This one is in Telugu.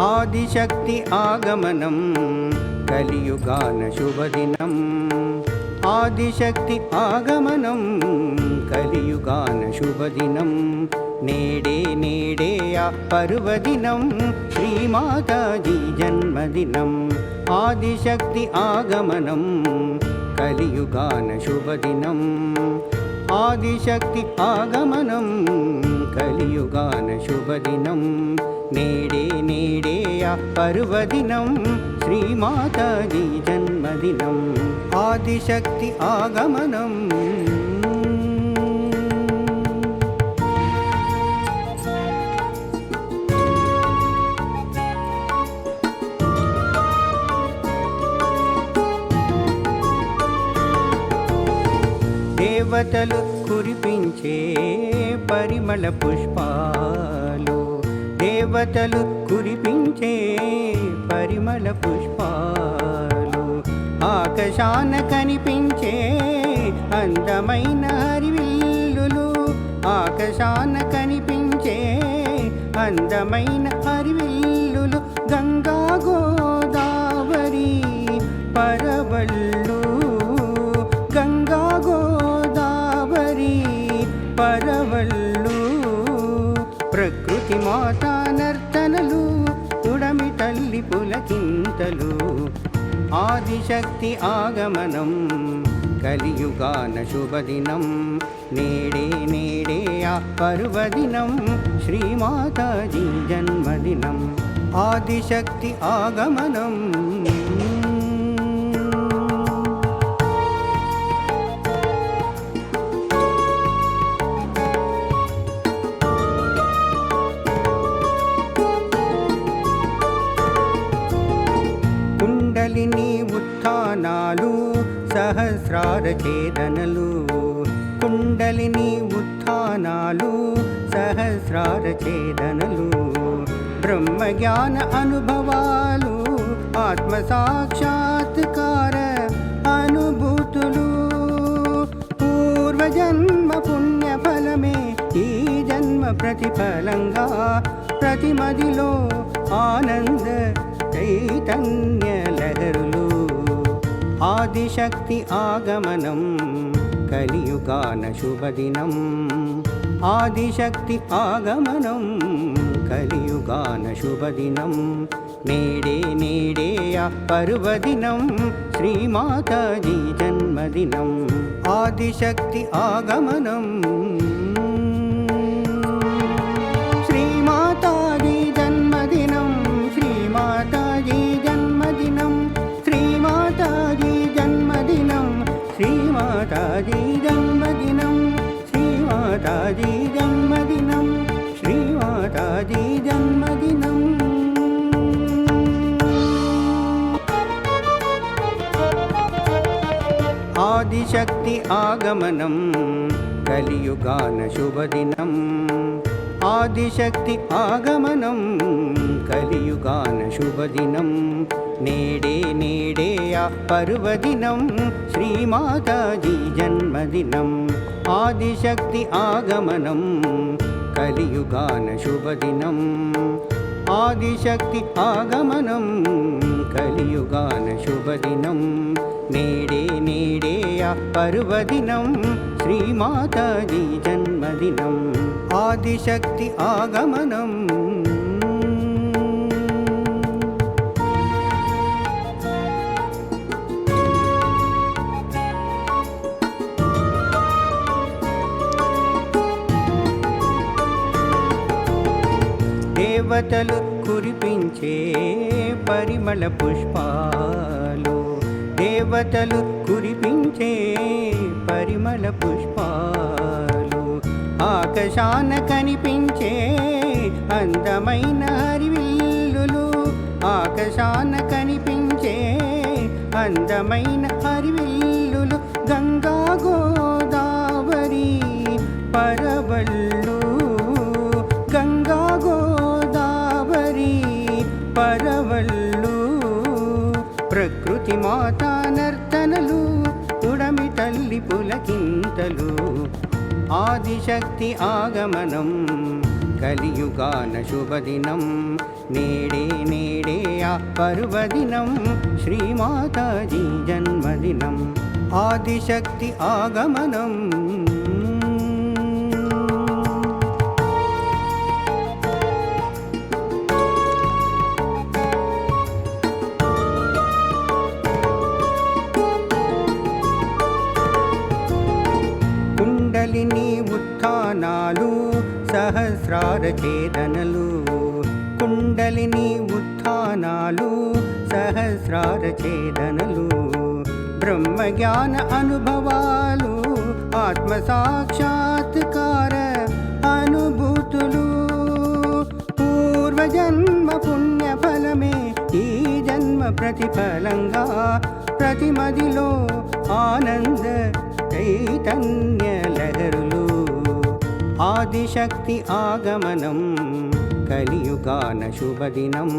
ఆదిశక్తి ఆగమనం కలియుగాన శుభదినం. ఆదిశక్తి ఆగమనం కలియుగాన శుభదినం. నేడే నేడే ఆ పర్వదినం శ్రీమాతాజీ జన్మదినం. ఆదిశక్తి ఆగమనం కలియుగాన శుభదినం. ఆదిశక్తి ఆగమనం కలియుగాన శుభదినం. నేడే నేడే ఆ పర్వదినం శ్రీమాతాజీ జన్మదినం. ఆదిశక్తి ఆగమనం. దేవతలు కురిపించే పరిమళ పుష్పాలు. దేవతలు కురిపించే పరిమళ పుష్పాలు. ఆకాశాన కనిపించే అందమైన హరివిల్లులు. ఆకాశాన కనిపించే అందమైన హరివిల్లులు. గంగా గోదావరి పరవళ్ళు. గంగా గోదావరి పరవళ్ళు. ప్రకృతి మాతా నర్తనలు. ఉడమి తల్లి పులకింతలు. ఆదిశక్తి ఆగమనం కలియుగాన శుభదినం. నేడే నేడే ఆ పర్వదినం శ్రీమాతాజీ జన్మదినం. ఆదిశక్తి ఆగమనం. కుండలిని ఉత్థానాలు సహస్రార ఛేదనలు. కుండలిని ఉత్థానాలు సహస్రార ఛేదనలు. బ్రహ్మజ్ఞాన అనుభవాలు. ఆత్మ సాక్షాత్కార అనుభూతులు. పూర్వజన్మ పుణ్యఫలమే ఈ జన్మ ప్రతిఫలంగా. ప్రతిమదిలో ఆనంద చైతన్య లహరులు. ఆదిశక్తి ఆగమనం కలియుగాన శుభదినం. ఆదిశక్తి ఆగమనం కలియుగాన శుభదినం. నేడే నేడే ఆ పర్వదినం శ్రీమాతాజీ జన్మదినం. ఆదిశక్తి ఆగమనం. శ్రీమాతాజీ జన్మదినం. శ్రీమాతాజీ జన్మదినం. శ్రీమాతాజీ జన్మదినం. శ్రీమాతాజీ జన్మదినం. శ్రీమాతాజీ జన్మదినం. శ్రీమాతాజీ జన్మదినం. ఆదిశక్తి ఆగమనం కలియుగాన శుభదినం. ఆదిశక్తి ఆగమనం కలియుగాన శుభదినం. నేడే నేడే ఆ పర్వదినం శ్రీమాతాజీ జన్మదినం. ఆదిశక్తి ఆగమనం కలియుగాన శుభదినం. ఆదిశక్తి ఆగమనం కలియుగాన శుభదినం. నేడే నేడే ఆ పర్వదినం శ్రీమాతాజీ జన్మదినం. ఆదిశక్తి ఆగమనం. దేవతలు కురిపించే పరిమళ పుష్పాలు. దేవతలు కురిపించే పరిమళ పుష్పాలు. ఆకాశాన కనిపించే అందమైన హరివిల్లులు. ఆకాశాన కనిపించే అందమైన హరివిల్లులు. గంగా గోదావరి పరవళ్ళు. గంగా గోదావరి పరవళ్ళు. ప్రకృతి మాతా నర్తనలు. ఉడమి తల్లి పులకింతలు. ఆదిశక్తి ఆగమనం కలియుగాన శుభదినం నేడే నేడే ఆ పర్వదినం శ్రీమాతాజీ జన్మదినం ఆదిశక్తి ఆగమనం కుండలిని ఉత్థానాలు సహస్రార ఛేదనలు కుండలిని ఉత్థానాలు సహస్రార ఛేదనలు బ్రహ్మజ్ఞాన అనుభవాలు ఆత్మ సాక్షాత్కార అనుభూతులు పూర్వజన్మ పుణ్యఫలమే ఈ జన్మ ప్రతిఫలంగా ప్రతిమదిలో ఆనంద చైతన్య లహరులు ఆదిశక్తి ఆగమనం కలియుగాన శుభదినం